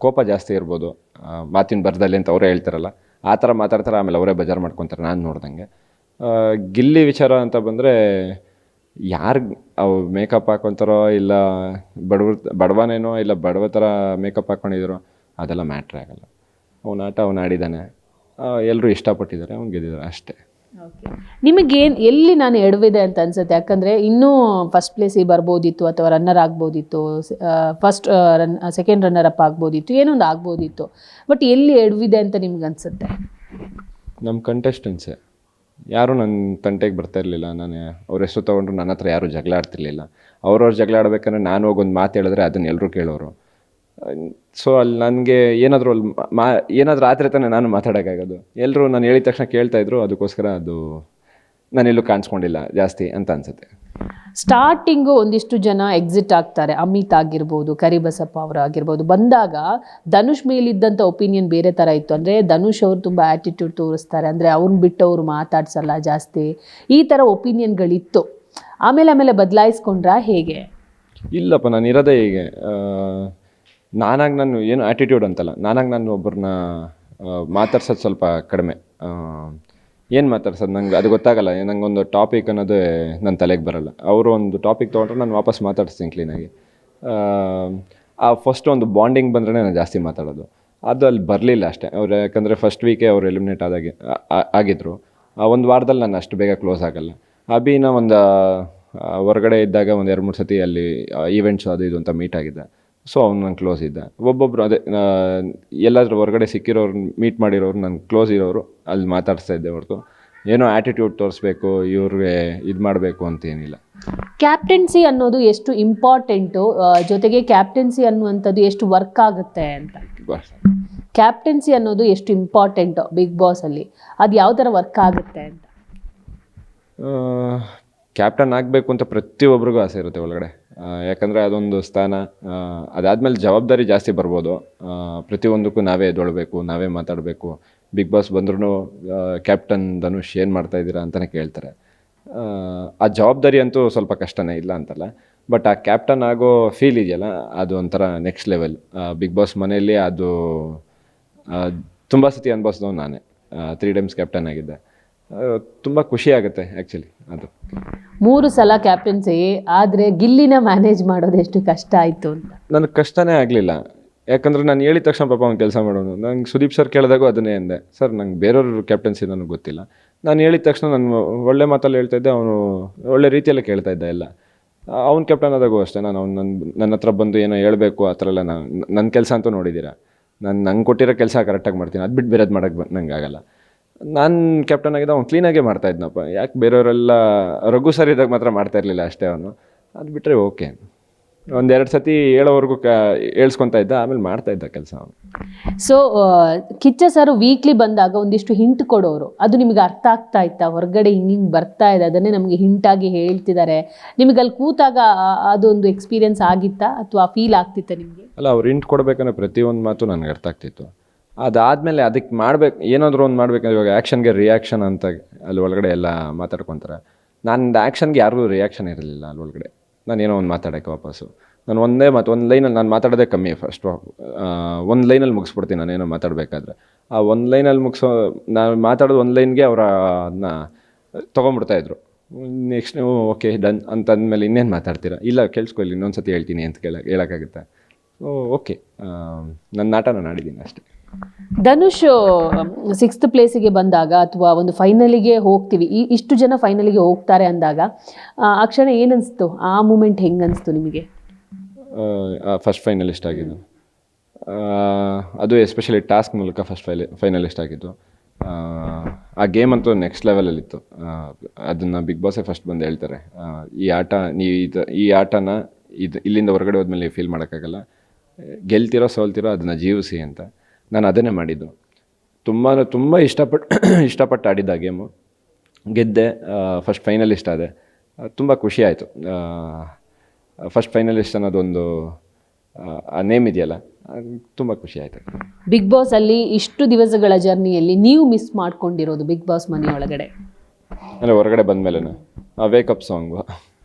ಕೋಪ ಜಾಸ್ತಿ ಇರ್ಬೋದು ಮಾತಿನ ಬರದಲ್ಲಿ ಅಂತ ಅವರೇ ಹೇಳ್ತಾರಲ್ಲ, ಆ ಥರ ಮಾತಾಡ್ತಾರೆ, ಆಮೇಲೆ ಅವರೇ ಬೇಜಾರು ಮಾಡ್ಕೊತಾರೆ ನಾನು ನೋಡ್ದಂಗೆ. ಗಿಲ್ಲಿ ವಿಚಾರ ಅಂತ ಬಂದರೆ ಯಾರು ಅವು ಮೇಕಪ್ ಹಾಕೊತಾರೋ ಇಲ್ಲ ಬಡವನೇನೋ ಇಲ್ಲ ಬಡವ ಥರ ಮೇಕಪ್ ಹಾಕ್ಕೊಂಡಿದ್ದಾರೋ ಅದೆಲ್ಲ ಮ್ಯಾಟ್ರ್ ಆಗಲ್ಲ. ಆಟ ಅವ್ನು ಆಡಿದ್ದಾನೆ, ಎಲ್ಲರೂ ಇಷ್ಟಪಟ್ಟಿದ್ದಾರೆ, ಅವ್ನು ಗೆದ್ದಿದ್ದಾರೆ ಅಷ್ಟೇ. ನಿಮಗೇನು ಎಲ್ಲಿ ನಾನು ಎಡವಿದೆ ಅಂತ ಅನ್ಸುತ್ತೆ? ಯಾಕಂದರೆ ಇನ್ನೂ ಫಸ್ಟ್ ಪ್ಲೇಸಿಗೆ ಬರ್ಬೋದಿತ್ತು ಅಥವಾ ರನ್ನರ್ ಆಗ್ಬೋದಿತ್ತು, ಸೆಕೆಂಡ್ ರನ್ನರ್ ಅಪ್ ಆಗ್ಬೋದಿತ್ತು, ಏನೊಂದು ಆಗ್ಬೋದಿತ್ತು. ಬಟ್ ಎಲ್ಲಿ ಎಡವಿದೆ ಅಂತ ನಿಮ್ಗೆ ಅನ್ಸುತ್ತೆ? ನಮ್ಮ ಕಂಟೆಸ್ಟೆನ್ಸೇ ಯಾರೂ ನನ್ನ ತಂಟೆಗೆ ಬರ್ತಾ ಇರಲಿಲ್ಲ. ನಾನು ಅವ್ರ ಹೆಸರು ತೊಗೊಂಡ್ರು ನನ್ನ ಹತ್ರ ಯಾರೂ ಜಗಳ ಆಡ್ತಿರ್ಲಿಲ್ಲ. ಅವ್ರವ್ರು ಜಗಳ ಆಡ್ಬೇಕಂದ್ರೆ ನಾನು ಹೋಗೊಂದು ಮಾತು ಹೇಳಿದ್ರೆ ಅದನ್ನು ಎಲ್ಲರೂ ಕೇಳೋರು. ಸೊ ಅಲ್ಲಿ ನನಗೆ ಏನಾದರೂ ಅಲ್ಲಿ ಏನಾದರೂ ಆದರೆ ತಾನೇ ನಾನು ಮಾತಾಡೋಕ್ಕಾಗೋದು. ಎಲ್ಲರೂ ನಾನು ಹೇಳಿದ ತಕ್ಷಣ ಕೇಳ್ತಾಯಿದ್ರು, ಅದಕ್ಕೋಸ್ಕರ ಅದು ನಾನೆಲ್ಲೂ ಕಾಣಿಸ್ಕೊಂಡಿಲ್ಲ ಜಾಸ್ತಿ ಅಂತ ಅನಿಸುತ್ತೆ. ಸ್ಟಾರ್ಟಿಂಗು ಒಂದಿಷ್ಟು ಜನ ಎಕ್ಸಿಟ್ ಆಗ್ತಾರೆ, ಅಮಿತ್ ಆಗಿರ್ಬೋದು, ಕರಿಬಸಪ್ಪ ಅವರು ಆಗಿರ್ಬೋದು. ಬಂದಾಗ ಧನುಷ್ ಮೇಲಿದ್ದಂಥ ಒಪಿನಿಯನ್ ಬೇರೆ ಥರ ಇತ್ತು. ಅಂದರೆ ಧನುಷ್ ಅವರು ತುಂಬ ಆ್ಯಟಿಟ್ಯೂಡ್ ತೋರಿಸ್ತಾರೆ, ಅಂದರೆ ಅವ್ರನ್ನ ಬಿಟ್ಟು ಅವರು ಮಾತಾಡ್ಸಲ್ಲ ಜಾಸ್ತಿ, ಈ ಥರ ಒಪಿನಿಯನ್ಗಳಿತ್ತು. ಆಮೇಲೆ ಬದಲಾಯಿಸ್ಕೊಂಡ್ರಾ ಹೇಗೆ? ಇಲ್ಲಪ್ಪ, ನಾನು ಇರೋದೇ ಹೀಗೆ. ನಾನಾಗಿ ನಾನು ಏನು ಆ್ಯಟಿಟ್ಯೂಡ್ ಅಂತಲ್ಲ, ನಾನಾಗಿ ನಾನು ಒಬ್ಬರನ್ನ ಮಾತಾಡ್ಸೋದು ಸ್ವಲ್ಪ ಕಡಿಮೆ. ಏನು ಮಾತಾಡ್ಸೋದು ನಂಗೆ ಅದು ಗೊತ್ತಾಗಲ್ಲ. ನಂಗೊಂದು ಟಾಪಿಕ್ ಅನ್ನೋದೇ ನನ್ನ ತಲೆಗೆ ಬರೋಲ್ಲ. ಅವರು ಒಂದು ಟಾಪಿಕ್ ತೊಗೊಂಡ್ರೆ ನಾನು ವಾಪಸ್ ಮಾತಾಡಿಸ್ತೀನಿ ಕ್ಲೀನಾಗಿ. ಆ ಫಸ್ಟ್ ಒಂದು ಬಾಂಡಿಂಗ್ ಬಂದ್ರೆ ನಾನು ಜಾಸ್ತಿ ಮಾತಾಡೋದು. ಅದು ಅಲ್ಲಿ ಬರಲಿಲ್ಲ ಅಷ್ಟೇ. ಅವ್ರು ಯಾಕಂದರೆ ಫಸ್ಟ್ ವೀಕೆ ಅವ್ರು ಎಲಿಮಿನೇಟ್ ಆಗಿದ್ದರು. ಒಂದು ವಾರದಲ್ಲಿ ನಾನು ಅಷ್ಟು ಬೇಗ ಕ್ಲೋಸ್ ಆಗಲ್ಲ. ಅಭಿನ ಒಂದು ಹೊರಗಡೆ ಇದ್ದಾಗ ಒಂದು 2-3 ಸತಿ ಅಲ್ಲಿ ಈವೆಂಟ್ಸು ಅದು ಇದು ಅಂತ ಮೀಟ್ ಆಗಿದ್ದೆ. ಸೊ ಅವ್ನು ನಂಗೆ ಕ್ಲೋಸ್ ಇದ್ದ. ಒಬ್ಬೊಬ್ಬರು ಅದೇ ಎಲ್ಲಾದರೂ ಹೊರಗಡೆ ಸಿಕ್ಕಿರೋರು ಮೀಟ್ ಮಾಡಿರೋರು ನನ್ನ ಕ್ಲೋಸ್ ಇರೋರು ಅಲ್ಲಿ ಮಾತಾಡಿಸ್ತಾ ಇದ್ದೆ ಹೊರತು ಏನೋ ಆ್ಯಟಿಟ್ಯೂಡ್ ತೋರಿಸ್ಬೇಕು ಇವ್ರಿಗೆ ಇದು ಮಾಡಬೇಕು ಅಂತೇನಿಲ್ಲ. ಕ್ಯಾಪ್ಟನ್ಸಿ ಅನ್ನೋದು ಎಷ್ಟು ಇಂಪಾರ್ಟೆಂಟು, ಜೊತೆಗೆ ಕ್ಯಾಪ್ಟನ್ಸಿ ಅನ್ನುವಂಥದ್ದು ಎಷ್ಟು ವರ್ಕ್ ಆಗುತ್ತೆ ಅಂತ? ಕ್ಯಾಪ್ಟನ್ಸಿ ಅನ್ನೋದು ಎಷ್ಟು ಇಂಪಾರ್ಟೆಂಟು ಬಿಗ್ ಬಾಸಲ್ಲಿ, ಅದು ಯಾವ ಥರ ವರ್ಕ್ ಆಗುತ್ತೆ ಅಂತ? ಕ್ಯಾಪ್ಟನ್ ಆಗಬೇಕು ಅಂತ ಪ್ರತಿಯೊಬ್ಬರಿಗೂ ಆಸೆ ಇರುತ್ತೆ ಒಳಗಡೆ. ಯಾಕಂದರೆ ಅದೊಂದು ಸ್ಥಾನ. ಅದಾದಮೇಲೆ ಜವಾಬ್ದಾರಿ ಜಾಸ್ತಿ ಬರ್ಬೋದು. ಪ್ರತಿಯೊಂದಕ್ಕೂ ನಾವೇ ಎದ್ದೊಳ್ಬೇಕು, ನಾವೇ ಮಾತಾಡಬೇಕು. ಬಿಗ್ ಬಾಸ್ ಬಂದ್ರೂ ಕ್ಯಾಪ್ಟನ್ ಧನುಷ್ ಏನು ಮಾಡ್ತಾಯಿದ್ದೀರಾ ಅಂತಲೇ ಕೇಳ್ತಾರೆ. ಆ ಜವಾಬ್ದಾರಿ ಅಂತೂ ಸ್ವಲ್ಪ ಕಷ್ಟನೇ, ಇಲ್ಲ ಅಂತಲ್ಲ. ಬಟ್ ಆ ಕ್ಯಾಪ್ಟನ್ ಆಗೋ ಫೀಲ್ ಇದೆಯಲ್ಲ, ಅದು ಒಂಥರ ನೆಕ್ಸ್ಟ್ ಲೆವೆಲ್. ಬಿಗ್ ಬಾಸ್ ಮನೆಯಲ್ಲಿ ಅದು ತುಂಬ ಸತಿ ಅನುಭವಿಸಿದವು ನಾನೇ. 3 ಟೈಮ್ಸ್ ಕ್ಯಾಪ್ಟನ್ ಆಗಿದ್ದೆ. ತುಂಬ ಖುಷಿ ಆಗುತ್ತೆ ಆ್ಯಕ್ಚುಲಿ. ಅದು 3 ಸಲ ಕ್ಯಾಪ್ಟನ್ಸಿ ಆದರೆ ಗಿಲ್ಲಿನ ಮ್ಯಾನೇಜ್ ಮಾಡೋದು ಎಷ್ಟು ಕಷ್ಟ ಆಯಿತು ಅಂತ? ನನಗೆ ಕಷ್ಟನೇ ಆಗಲಿಲ್ಲ. ಯಾಕಂದರೆ ನಾನು ಹೇಳಿದ ತಕ್ಷಣ ಪಾಪ ಅವ್ನು ಕೆಲಸ ಮಾಡೋನು. ನಂಗೆ ಸುದೀಪ್ ಸರ್ ಕೇಳಿದಾಗೂ ಅದನ್ನೇ ಅಂದೆ, ಸರ್ ನಂಗೆ ಬೇರೆಯವ್ರ ಕ್ಯಾಪ್ಟನ್ಸಿ ನನಗೆ ಗೊತ್ತಿಲ್ಲ. ನಾನು ಹೇಳಿದ ತಕ್ಷಣ ನಾನು ಒಳ್ಳೆ ಮಾತಲ್ಲಿ ಹೇಳ್ತಾಯಿದ್ದೆ, ಅವನು ಒಳ್ಳೆ ರೀತಿಯಲ್ಲೇ ಕೇಳ್ತಾ ಇದ್ದ ಎಲ್ಲ. ಅವ್ನು ಕ್ಯಾಪ್ಟನ್ ಆದಾಗೂ ಅಷ್ಟೇ, ನಾನು ನನ್ನ ಹತ್ರ ಬಂದು ಏನೋ ಹೇಳಬೇಕು ಆ ಥರ ಎಲ್ಲ ನನ್ನ ಕೆಲಸ ಅಂತೂ ನೋಡಿದ್ದೀರಾ. ನಂಗೆ ಕೊಟ್ಟಿರೋ ಕೆಲಸ ಕರೆಕ್ಟಾಗಿ ಮಾಡ್ತೀನಿ, ಅದು ಬಿಟ್ಟು ಬೇರೆದು ಮಾಡೋಕ್ಕೆ ನಂಗೆ ಆಗಲ್ಲ. ನಾನು ಕ್ಯಾಪ್ಟನ್ ಆಗಿದ್ದ ಅವ್ನು ಕ್ಲೀನಾಗೇ ಮಾಡ್ತಾಯಿದ್ನಪ್ಪ. ಯಾಕೆ ಬೇರೆಯವರೆಲ್ಲ ರಘು ಸರ್ ಇದ್ದಾಗ ಮಾತ್ರ ಮಾಡ್ತಾಯಿರಲಿಲ್ಲ ಅಷ್ಟೇ. ಅವನು ಅದು ಬಿಟ್ಟರೆ ಓಕೆ, 1-2 ಸತಿ ಹೇಳೋವರೆಗೂ ಹೇಳ್ಸ್ಕೊತಾ ಇದ್ದ, ಆಮೇಲೆ ಮಾಡ್ತಾಯಿದ್ದ ಕೆಲಸ ಅವನು. ಸೊ ಕಿಚ್ಚ ಸರ್ ವೀಕ್ಲಿ ಬಂದಾಗ ಒಂದಿಷ್ಟು ಹಿಂಟ್ ಕೊಡೋರು, ಅದು ನಿಮಗೆ ಅರ್ಥ ಆಗ್ತಾ ಇತ್ತಾ? ಹೊರಗಡೆ ಹಿಂಗೆ ಬರ್ತಾ ಇದೆ, ಅದನ್ನೇ ನಮಗೆ ಹಿಂಟಾಗಿ ಹೇಳ್ತಿದ್ದಾರೆ, ನಿಮಗೆ ಅಲ್ಲಿ ಕೂತಾಗ ಅದೊಂದು ಎಕ್ಸ್ಪೀರಿಯನ್ಸ್ ಆಗಿತ್ತಾ ಅಥವಾ ಫೀಲ್ ಆಗ್ತಿತ್ತಾ ನಿಮಗೆ? ಅಲ್ಲ, ಅವ್ರು ಹಿಂಟ್ ಕೊಡಬೇಕಂದ್ರೆ ಪ್ರತಿಯೊಂದು ಮಾತು ನನಗೆ ಅರ್ಥ ಆಗ್ತಿತ್ತು. ಅದಾದಮೇಲೆ ಅದಕ್ಕೆ ಏನಾದರೂ ಒಂದು ಮಾಡಬೇಕಂದ್ರೆ ಇವಾಗ ಆ್ಯಕ್ಷನ್ಗೆ ರಿಯಾಕ್ಷನ್ ಅಂತ ಅಲ್ಲಿ ಒಳಗಡೆ ಎಲ್ಲ ಮಾತಾಡ್ಕೊತಾರೆ. ನನ್ನ ಆ್ಯಕ್ಷನ್ಗೆ ಯಾರಿಗೂ ರಿಯಾಕ್ಷನ್ ಇರಲಿಲ್ಲ ಅಲ್ಲಿ ಒಳಗಡೆ. ನಾನೇನೋ ಒಂದು ಮಾತಾಡೋಕ್ಕೆ ವಾಪಸ್ಸು ನಾನು ಒಂದೇ ಮಾತು ಒಂದು ಲೈನಲ್ಲಿ ನಾನು ಮಾತಾಡೋದೇ ಕಮ್ಮಿ. ಫಸ್ಟು ಒಂದು ಲೈನಲ್ಲಿ ಮುಗಿಸ್ಬಿಡ್ತೀನಿ ನಾನೇನೋ ಮಾತಾಡಬೇಕಾದ್ರೆ. ಆ ಒಂದು ಲೈನಲ್ಲಿ ನಾನು ಮಾತಾಡೋದು ಒಂದು ಲೈನ್ಗೆ ಅವರ ಅದನ್ನ ತೊಗೊಂಬಿಡ್ತಾಯಿದ್ರು. ನೆಕ್ಸ್ಟ್ ನೀವು ಓಕೆ ಡನ್ ಅಂತಂದಮೇಲೆ ಇನ್ನೇನು ಮಾತಾಡ್ತೀರಾ, ಇಲ್ಲ ಕೇಳಿಸ್ಕೊಳ್ಳಿ ಇನ್ನೊಂದು ಸತಿ ಹೇಳ್ತೀನಿ ಅಂತ ಹೇಳೋಕ್ಕಾಗುತ್ತೆ. ಓಕೆ, ನನ್ನ ನಾಟ ನಾನು ಆಡಿದ್ದೀನಿ ಅಷ್ಟೇ. ಧನುಷ್ 6th ಪ್ಲೇಸಿಗೆ ಬಂದಾಗ ಅಥವಾ ಒಂದು ಫೈನಲಿಗೆ ಹೋಗ್ತೀವಿ, ಇಷ್ಟು ಜನ ಫೈನಲಿಗೆ ಹೋಗ್ತಾರೆ ಅಂದಾಗ ಆ ಕ್ಷಣ ಏನನ್ನಿಸ್ತು, ಆ ಮೂಮೆಂಟ್ ಹೆಂಗೆ ಅನಿಸ್ತು ನಿಮಗೆ? ಫಸ್ಟ್ ಫೈನಲಿಸ್ಟ್ ಆಗಿದ್ದು ಅದು ಎಸ್ಪೆಷಲಿ ಟಾಸ್ಕ್ ಮೂಲಕ ಫಸ್ಟ್ ಫೈನಲಿಸ್ಟ್ ಆಗಿದ್ದು. ಆ ಗೇಮ್ ಅಂತೂ ನೆಕ್ಸ್ಟ್ ಲೆವೆಲಲ್ಲಿತ್ತು. ಅದನ್ನು ಬಿಗ್ ಬಾಸೇ ಫಸ್ಟ್ ಬಂದು ಹೇಳ್ತಾರೆ, ಈ ಆಟ ಈ ಆಟನ ಇಲ್ಲಿಂದ ಹೊರಗಡೆ ಹೋದ್ಮೇಲೆ ಫೀಲ್ ಮಾಡೋಕ್ಕಾಗಲ್ಲ, ಗೆಲ್ತಿರೋ ಸೋಲ್ತಿರೋ ಅದನ್ನು ಜೀವಿಸಿ ಅಂತ. ನಾನು ಅದನ್ನೇ ಮಾಡಿದ್ದು. ತುಂಬ ಇಷ್ಟಪಟ್ಟು ಆಡಿದ್ದ ಗೇಮು. ಗೆದ್ದೆ, ಫಸ್ಟ್ ಫೈನಲಿಸ್ಟ್ ಆದೆ. ತುಂಬ ಖುಷಿ ಆಯಿತು. ಫಸ್ಟ್ ಫೈನಲಿಸ್ಟ್ ಅನ್ನೋದೊಂದು ಆ ನೇಮ್ ಇದೆಯಲ್ಲ, ತುಂಬ ಖುಷಿ ಆಯಿತು. ಬಿಗ್ ಬಾಸ್ ಅಲ್ಲಿ ಇಷ್ಟು ದಿವಸಗಳ ಜರ್ನಿಯಲ್ಲಿ ನೀವು ಮಿಸ್ ಮಾಡ್ಕೊಂಡಿರೋದು ಬಿಗ್ ಬಾಸ್ ಮನೆಯೊಳಗಡೆ? ಅಂದರೆ ಹೊರಗಡೆ ಬಂದಮೇಲೆ ವೇಕಪ್ ಸಾಂಗು,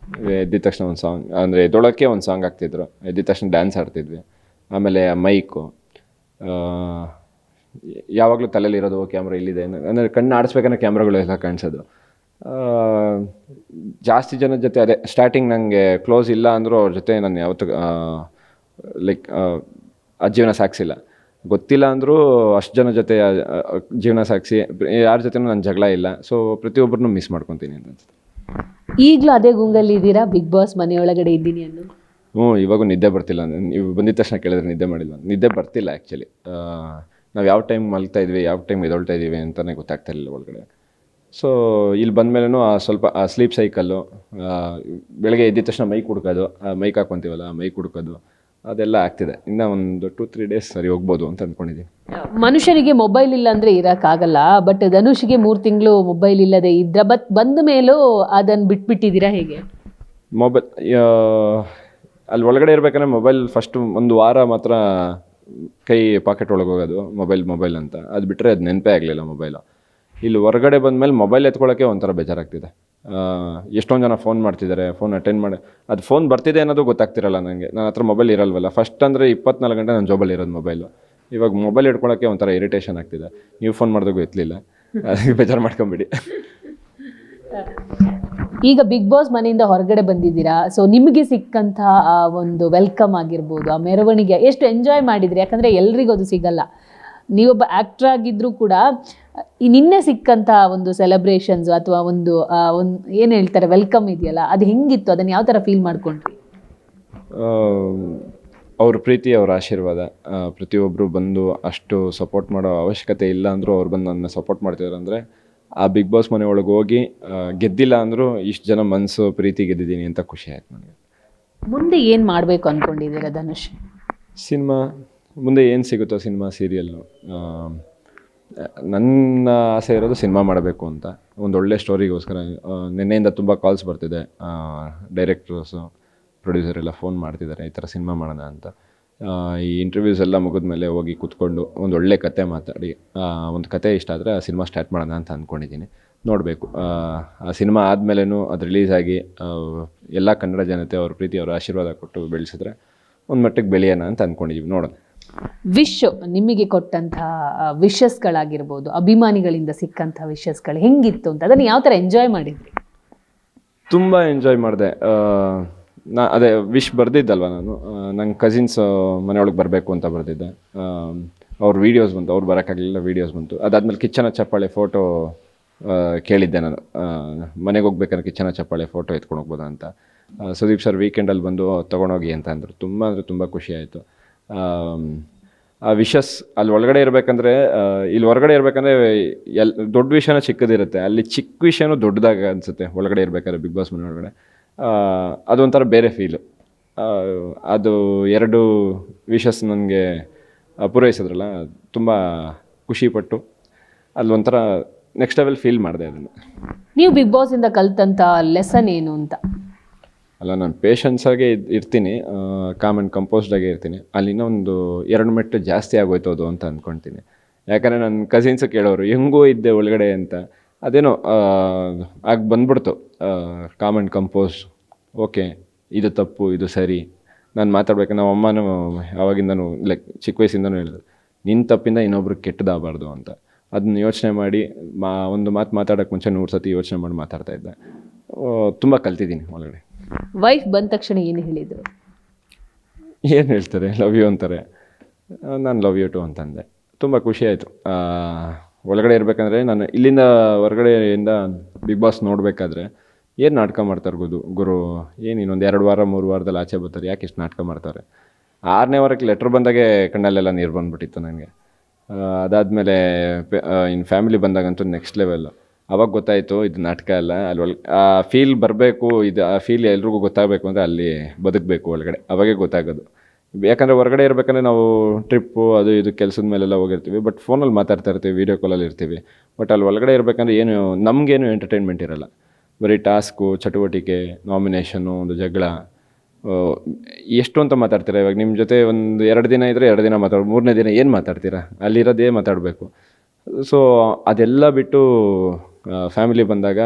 ಎದ್ದಿದ ತಕ್ಷಣ ಒಂದು ಸಾಂಗ್, ಅಂದರೆ ಎದ್ದೊಳಕ್ಕೆ ಒಂದು ಸಾಂಗ್ ಆಗ್ತಿದ್ರು, ಎದ್ದಿದ ತಕ್ಷಣ ಡ್ಯಾನ್ಸ್ ಆಡ್ತಿದ್ವಿ. ಆಮೇಲೆ ಮೈಕು ಯಾವಾಗಲೂ ತಲೆಯಲ್ಲಿರೋದು, ಕ್ಯಾಮ್ರಾ ಇಲ್ಲಿದೆ ಅಂದರೆ ಕಣ್ಣು ಆಡಿಸ್ಬೇಕಂದ್ರೆ ಕ್ಯಾಮ್ರಾಗಳೆಲ್ಲ ಕಾಣಿಸೋದು. ಜಾಸ್ತಿ ಜನದ ಜೊತೆ ಅದೇ ಸ್ಟಾರ್ಟಿಂಗ್ ನನಗೆ ಕ್ಲೋಸ್ ಇಲ್ಲ ಅಂದರೂ ಅವ್ರ ಜೊತೆ ನಾನು ಯಾವತ್ತೂ ಲೈಕ್ ಆ ಜೀವನ ಸಾಗಿಸಿಲ್ಲ. ಗೊತ್ತಿಲ್ಲ ಅಂದರೂ ಅಷ್ಟು ಜನ ಜೊತೆ ಜೀವನ ಸಾಗಿಸಿ ಯಾರ ಜೊತೆನೂ ನನ್ನ ಜಗಳ ಇಲ್ಲ. ಸೊ ಪ್ರತಿಯೊಬ್ಬರನ್ನೂ ಮಿಸ್ ಮಾಡ್ಕೊತೀನಿ ಅಂತ ಅನ್ಸುತ್ತೆ. ಈಗಲೂ ಅದೇ ಗುಂಗಲ್ಲಿ ಇದ್ದೀರಾ, ಬಿಗ್ ಬಾಸ್ ಮನೆಯೊಳಗಡೆ ಇದ್ದೀನಿ ಅನ್ನೋದು? ಇವಾಗೂ ನಿದ್ದೆ ಬರ್ತಿಲ್ಲ. ನೀವು ಬಂದಿದ ತಕ್ಷಣ ಕೇಳಿದ್ರೆ ನಿದ್ದೆ ಮಾಡಿಲ್ಲ, ನಿದ್ದೆ ಬರ್ತಿಲ್ಲ ಆ್ಯಕ್ಚುಲಿ. ನಾವು ಯಾವ ಟೈಮ್ ಮಲ್ತಾ ಇದ್ವಿ, ಯಾವ ಟೈಮ್ ಎದೊಳ್ತಾ ಇದ್ದೀವಿ ಅಂತಲೇ ಗೊತ್ತಾಗ್ತಾ ಇರಲಿಲ್ಲ ಒಳಗಡೆ. ಸೊ ಇಲ್ಲಿ ಬಂದಮೇಲೂ ಸ್ವಲ್ಪ ಆ ಸ್ಲೀಪ್ ಸೈಕಲ್ಲು, ಬೆಳಗ್ಗೆ ಎದ್ದಿದ ತಕ್ಷಣ ಮೈಕ್ ಹುಡ್ಕೋದು, ಮೈಕ್ ಹಾಕ್ಕೊಂತೀವಲ್ಲ ಮೈಕ್ ಹುಡ್ಕೋದು, ಅದೆಲ್ಲ ಆಗ್ತಿದೆ. ಇನ್ನು ಒಂದು 2-3 ಡೇಸ್ ಸರಿ ಹೋಗ್ಬೋದು ಅಂತ ಅಂದ್ಕೊಂಡಿದ್ದೀನಿ. ಮನುಷ್ಯನಿಗೆ ಮೊಬೈಲ್ ಇಲ್ಲ ಅಂದರೆ ಇರೋಕ್ಕಾಗಲ್ಲ. ಬಟ್ ಧನುಷ್ಗೆ 3 ತಿಂಗಳು ಮೊಬೈಲ್ ಇಲ್ಲದೆ ಇದ್ದರೆ ಬಂದ ಮೇಲೂ ಅದನ್ನು ಬಿಟ್ಬಿಟ್ಟಿದ್ದೀರಾ ಹೇಗೆ? ಮೊಬೈಲ್ ಅಲ್ಲಿ ಒಳಗಡೆ ಇರಬೇಕಂದ್ರೆ ಮೊಬೈಲ್ ಫಸ್ಟ್ ಒಂದು ವಾರ ಮಾತ್ರ ಕೈ ಪಾಕೆಟ್ ಒಳಗೆ ಹೋಗೋದು, ಮೊಬೈಲ್ ಅಂತ. ಅದು ಬಿಟ್ಟರೆ ಅದು ನೆನಪೇ ಆಗಲಿಲ್ಲ ಮೊಬೈಲು. ಇಲ್ಲಿ ಹೊರಗಡೆ ಬಂದಮೇಲೆ ಮೊಬೈಲ್ ಎತ್ಕೊಳ್ಳೋಕ್ಕೆ ಒಂಥರ ಬೇಜಾರಾಗ್ತಿದೆ. ಎಷ್ಟೊಂದು ಜನ ಫೋನ್ ಮಾಡ್ತಿದ್ದಾರೆ, ಫೋನ್ ಅಟೆಂಡ್ ಮಾಡಿ ಅದು ಫೋನ್ ಬರ್ತಿದೆ ಅನ್ನೋದು ಗೊತ್ತಾಗ್ತಿರಲ್ಲ ನನಗೆ. ನನ್ನ ಹತ್ರ ಮೊಬೈಲ್ ಇರಲ್ವಲ್ಲ. ಫಸ್ಟ್ ಅಂದರೆ 24 ಗಂಟೆ ನನ್ನ ಜೋಬಲ್ಲಿ ಇರೋದು ಮೊಬೈಲು. ಇವಾಗ ಮೊಬೈಲ್ ಇಟ್ಕೊಳ್ಳೋಕ್ಕೆ ಒಂಥರ ಇರಿಟೇಷನ್ ಆಗ್ತಿದೆ. ನೀವು ಫೋನ್ ಮಾಡಿದಾಗೂ ಎತ್ತಲಿಲ್ಲ, ಅದಕ್ಕೆ ಬೇಜಾರು ಮಾಡ್ಕೊಂಬಿಡಿ. ಈಗ ಬಿಗ್ ಬಾಸ್ ಮನೆಯಿಂದ ಹೊರಗಡೆ ಬಂದಿದ್ದೀರಾ, ಸೊ ನಿಮಗೆ ಸಿಕ್ಕಂಥ ಒಂದು ವೆಲ್ಕಮ್ ಆಗಿರ್ಬೋದು, ಆ ಮೆರವಣಿಗೆ ಎಷ್ಟು ಎಂಜಾಯ್ ಮಾಡಿದ್ರಿ? ಯಾಕಂದರೆ ಎಲ್ರಿಗೂ ಅದು ಸಿಗಲ್ಲ. ನೀವೊಬ್ಬ ಆ್ಯಕ್ಟ್ರ್ ಆಗಿದ್ದರೂ ಕೂಡ ನಿನ್ನೆ ಸಿಕ್ಕಂಥ ಒಂದು ಸೆಲೆಬ್ರೇಷನ್ಸ್ ಅಥವಾ ಒಂದು ಏನು ಹೇಳ್ತಾರೆ ವೆಲ್ಕಮ್ ಇದೆಯಲ್ಲ, ಅದು ಹೆಂಗಿತ್ತು? ಅದನ್ನು ಯಾವ ಥರ ಫೀಲ್ ಮಾಡ್ಕೊಂಡ್ರಿ? ಅವ್ರ ಪ್ರೀತಿ, ಅವ್ರ ಆಶೀರ್ವಾದ, ಪ್ರತಿಯೊಬ್ಬರು ಬಂದು ಅಷ್ಟು ಸಪೋರ್ಟ್ ಮಾಡೋ ಅವಶ್ಯಕತೆ ಇಲ್ಲ ಅಂದರೂ ಅವ್ರು ಬಂದು ನನ್ನ ಸಪೋರ್ಟ್ ಮಾಡ್ತಿದ್ದಾರೆ. ಅಂದರೆ ಆ ಬಿಗ್ ಬಾಸ್ ಮನೆ ಒಳಗೆ ಹೋಗಿ ಗೆದ್ದಿಲ್ಲ ಅಂದರೂ ಇಷ್ಟು ಜನ ಮನಸ್ಸು ಪ್ರೀತಿ ಗೆದ್ದಿದ್ದೀನಿ ಅಂತ ಖುಷಿ ಆಯ್ತು ನನಗೆ. ಮುಂದೆ ಏನು ಮಾಡಬೇಕು ಅಂದ್ಕೊಂಡಿದ್ದೀರಾ ಧನುಷ್? ಸಿನಿಮಾ ಮುಂದೆ ಏನು ಸಿಗುತ್ತೋ, ಸಿನಿಮಾ ಸೀರಿಯಲ್ಲು. ನನ್ನ ಆಸೆ ಇರೋದು ಸಿನಿಮಾ ಮಾಡಬೇಕು ಅಂತ, ಒಂದೊಳ್ಳೆ ಸ್ಟೋರಿಗೋಸ್ಕರ. ನಿನ್ನೆಯಿಂದ ತುಂಬ ಕಾಲ್ಸ್ ಬರ್ತಿದೆ, ಡೈರೆಕ್ಟರ್ಸು ಪ್ರೊಡ್ಯೂಸರ್ ಎಲ್ಲ ಫೋನ್ ಮಾಡ್ತಿದ್ದಾರೆ ಈ ಥರ ಸಿನಿಮಾ ಮಾಡೋಣ ಅಂತ. ಈ ಇಂಟರ್ವ್ಯೂಸ್ ಎಲ್ಲ ಮುಗಿದ್ಮೇಲೆ ಹೋಗಿ ಕೂತ್ಕೊಂಡು ಒಂದೊಳ್ಳೆ ಕತೆ ಮಾತಾಡಿ, ಒಂದು ಕತೆ ಇಷ್ಟ ಆದರೆ ಆ ಸಿನಿಮಾ ಸ್ಟಾರ್ಟ್ ಮಾಡೋಣ ಅಂತ ಅಂದ್ಕೊಂಡಿದ್ದೀನಿ. ನೋಡಬೇಕು, ಆ ಸಿನಿಮಾ ಆದಮೇಲೆನೂ ಅದು ರಿಲೀಸ್ ಆಗಿ ಎಲ್ಲ ಕನ್ನಡ ಜನತೆ ಅವ್ರ ಪ್ರೀತಿ, ಅವ್ರ ಆಶೀರ್ವಾದ ಕೊಟ್ಟು ಬೆಳೆಸಿದ್ರೆ ಒಂದು ಮಟ್ಟಿಗೆ ಬೆಳೆಯೋಣ ಅಂತ ಅಂದ್ಕೊಂಡಿದ್ದೀವಿ. ನೋಡೋಣ. ವಿಶ್ ನಿಮಗೆ ಕೊಟ್ಟಂಥ ವಿಶಸ್ಗಳಾಗಿರ್ಬೋದು, ಅಭಿಮಾನಿಗಳಿಂದ ಸಿಕ್ಕಂಥ ವಿಶಸ್ಗಳು ಹೆಂಗಿತ್ತು ಅಂತ, ಅದನ್ನು ಯಾವ ಥರ ಎಂಜಾಯ್ ಮಾಡಿದ್ರಿ? ತುಂಬ ಎಂಜಾಯ್ ಮಾಡಿದೆ. ಅದೇ ವಿಶ್ ಬರ್ದಿದ್ದಲ್ವ ನಾನು, ನಂಗೆ ಕಸಿನ್ಸ್ ಮನೆಯೊಳಗೆ ಬರಬೇಕು ಅಂತ ಬರ್ದಿದ್ದೆ. ಅವ್ರ ವೀಡಿಯೋಸ್ ಬಂತು, ಅವ್ರು ಬರೋಕ್ಕಾಗಲಿಲ್ಲ, ವೀಡಿಯೋಸ್ ಬಂತು. ಅದಾದಮೇಲೆ ಕಿಚ್ಚನ ಚಪ್ಪಾಳೆ ಫೋಟೋ ಕೇಳಿದ್ದೆ ನಾನು. ಮನೆಗೆ ಹೋಗ್ಬೇಕಾದ್ರೆ ಕಿಚ್ಚನ ಚಪ್ಪಾಳೆ ಫೋಟೋ ಎತ್ಕೊಂಡು ಹೋಗ್ಬೋದಾ ಅಂತ. ಸುದೀಪ್ ಸರ್ ವೀಕೆಂಡಲ್ಲಿ ಬಂದು ತೊಗೊಂಡೋಗಿ ಅಂತ ಅಂದರು. ತುಂಬ ಅಂದರೆ ತುಂಬ ಖುಷಿ ಆಯಿತು. ಆ ವಿಶಸ್ ಅಲ್ಲಿ ಒಳಗಡೆ ಇರಬೇಕಂದ್ರೆ, ಇಲ್ಲಿ ಹೊರಗಡೆ ಇರಬೇಕಂದ್ರೆ ದೊಡ್ಡ ವಿಷಯನೂ ಚಿಕ್ಕದಿರುತ್ತೆ, ಅಲ್ಲಿ ಚಿಕ್ಕ ವಿಷಯನೂ ದೊಡ್ಡದಾಗ ಅನಿಸುತ್ತೆ ಒಳಗಡೆ ಇರಬೇಕಾದ್ರೆ ಬಿಗ್ ಬಾಸ್ ಮನೆ ಒಳಗಡೆ. ಅದೊಂಥರ ಬೇರೆ ಫೀಲು. ಅದು 2 ವಿಶಸ್ ನನಗೆ ಪೂರೈಸಿದ್ರಲ್ಲ, ತುಂಬ ಖುಷಿಪಟ್ಟು ಅಲ್ಲೊಂಥರ ನೆಕ್ಸ್ಟ್ ಲೆವೆಲ್ ಫೀಲ್ ಮಾಡಿದೆ ಅದನ್ನು. ನೀವು ಬಿಗ್ ಬಾಸಿಂದ ಕಲ್ತಂಥ ಲೆಸನ್ ಏನು ಅಂತ? ಅಲ್ಲ, ನಾನು ಪೇಷನ್ಸಾಗೆ ಇರ್ತೀನಿ, ಕಾಮ್ ಆ್ಯಂಡ್ ಕಂಪೋಸ್ಡಾಗೆ ಇರ್ತೀನಿ. ಅಲ್ಲಿನ ಒಂದು 2 ಮೆಟ್ಟು ಜಾಸ್ತಿ ಆಗೋಯ್ತು ಅದು ಅಂತ ಅಂದ್ಕೊಳ್ತೀನಿ. ಯಾಕಂದರೆ ನನ್ನ ಕಸಿನ್ಸು ಕೇಳೋರು ಹೆಂಗೂ ಇದ್ದೆ ಒಳಗಡೆ ಅಂತ. ಅದೇನೋ ಆಗ ಬಂದ್ಬಿಡ್ತು ಕಾಮ್ ಆ್ಯಂಡ್ ಕಂಪೋಸ್. ಓಕೆ, ಇದು ತಪ್ಪು, ಇದು ಸರಿ. ನಾನು ಮಾತಾಡ್ಬೇಕು, ನಮ್ಮ ಅಮ್ಮನೂ ಆವಾಗಿಂದನೂ ಲೈಕ್ ಚಿಕ್ಕ ವಯಸ್ಸಿಂದನೂ ಹೇಳಿದ್ರು, ನಿನ್ನ ತಪ್ಪಿಂದ ಇನ್ನೊಬ್ರಿಗೆ ಕೆಟ್ಟದಾಗಬಾರ್ದು ಅಂತ. ಅದನ್ನ ಯೋಚನೆ ಮಾಡಿ ಒಂದು ಮಾತು ಮಾತಾಡೋಕ್ಕೆ ಮುಂಚೆ 100 ಸತಿ ಯೋಚನೆ ಮಾಡಿ ಮಾತಾಡ್ತಾ ಇದ್ದೆ. ತುಂಬ ಕಲ್ತಿದ್ದೀನಿ ಒಳಗಡೆ. ವೈಫ್ ಬಂದ ತಕ್ಷಣ ಏನು ಹೇಳಿದರು? ಏನು ಹೇಳ್ತಾರೆ, ಲವ್ ಯು ಅಂತಾರೆ. ನಾನು ಲವ್ ಯು ಟು ಅಂತಂದೆ. ತುಂಬ ಖುಷಿ ಆಯಿತು. ಒಳಗಡೆ ಇರಬೇಕಂದ್ರೆ, ನಾನು ಇಲ್ಲಿಂದ ಹೊರಗಡೆಯಿಂದ ಬಿಗ್ ಬಾಸ್ ನೋಡಬೇಕಾದ್ರೆ ಏನು ನಾಟಕ ಮಾಡ್ತಾರೆ ಗುರು, ಏನು ಇನ್ನೊಂದು 2 ವಾರ 3 ವಾರದಲ್ಲಿ ಆಚೆ ಬರ್ತಾರೆ, ಯಾಕೆ ಇಷ್ಟು ನಾಟಕ ಮಾಡ್ತಾರೆ. 6ನೇ ವಾರಕ್ಕೆ ಲೆಟ್ರ್ ಬಂದಾಗೆ ಕಣ್ಣಲ್ಲೆಲ್ಲ ನೀರು ಬಂದುಬಿಟ್ಟಿತ್ತು ನನಗೆ. ಅದಾದಮೇಲೆ ಇನ್ನು ಫ್ಯಾಮಿಲಿ ಬಂದಾಗಂತೂ ನೆಕ್ಸ್ಟ್ ಲೆವೆಲ್ಲು. ಆವಾಗ ಗೊತ್ತಾಯಿತು ಇದು ನಾಟಕ ಅಲ್ಲ, ಅಲ್ಲಿ ಆ ಫೀಲ್ ಬರಬೇಕು, ಇದು ಆ ಫೀಲ್ ಎಲ್ರಿಗೂ ಗೊತ್ತಾಗಬೇಕು ಅಂದರೆ ಅಲ್ಲಿ ಬದುಕಬೇಕು ಒಳಗಡೆ, ಅವಾಗೇ ಗೊತ್ತಾಗೋದು. ಯಾಕಂದರೆ ಹೊರಗಡೆ ಇರಬೇಕಂದ್ರೆ ನಾವು ಟ್ರಿಪ್ಪು ಅದು ಇದು ಕೆಲಸದ ಮೇಲೆಲ್ಲ ಹೋಗಿರ್ತೀವಿ, ಬಟ್ ಫೋನಲ್ಲಿ ಮಾತಾಡ್ತಾ ಇರ್ತೀವಿ, ವೀಡಿಯೋ ಕಾಲಲ್ಲಿ ಇರ್ತೀವಿ. ಬಟ್ ಅಲ್ಲಿ ಒಳಗಡೆ ಇರಬೇಕಂದ್ರೆ ಏನು ನಮಗೇನು ಎಂಟರ್ಟೈನ್ಮೆಂಟ್ ಇರೋಲ್ಲ, ಬರೀ ಟಾಸ್ಕು, ಚಟುವಟಿಕೆ, ನಾಮಿನೇಷನ್ನು, ಒಂದು ಜಗಳ, ಎಷ್ಟು ಅಂತ ಮಾತಾಡ್ತೀರಾ. ಇವಾಗ ನಿಮ್ಮ ಜೊತೆ ಒಂದು 2 ದಿನ ಇದ್ದರೆ 2 ದಿನ ಮಾತಾಡೋದು, 3ನೇ ದಿನ ಏನು ಮಾತಾಡ್ತೀರಾ, ಅಲ್ಲಿರೋದೇ ಮಾತಾಡಬೇಕು. ಸೊ ಅದೆಲ್ಲ ಬಿಟ್ಟು ಫ್ಯಾಮಿಲಿ ಬಂದಾಗ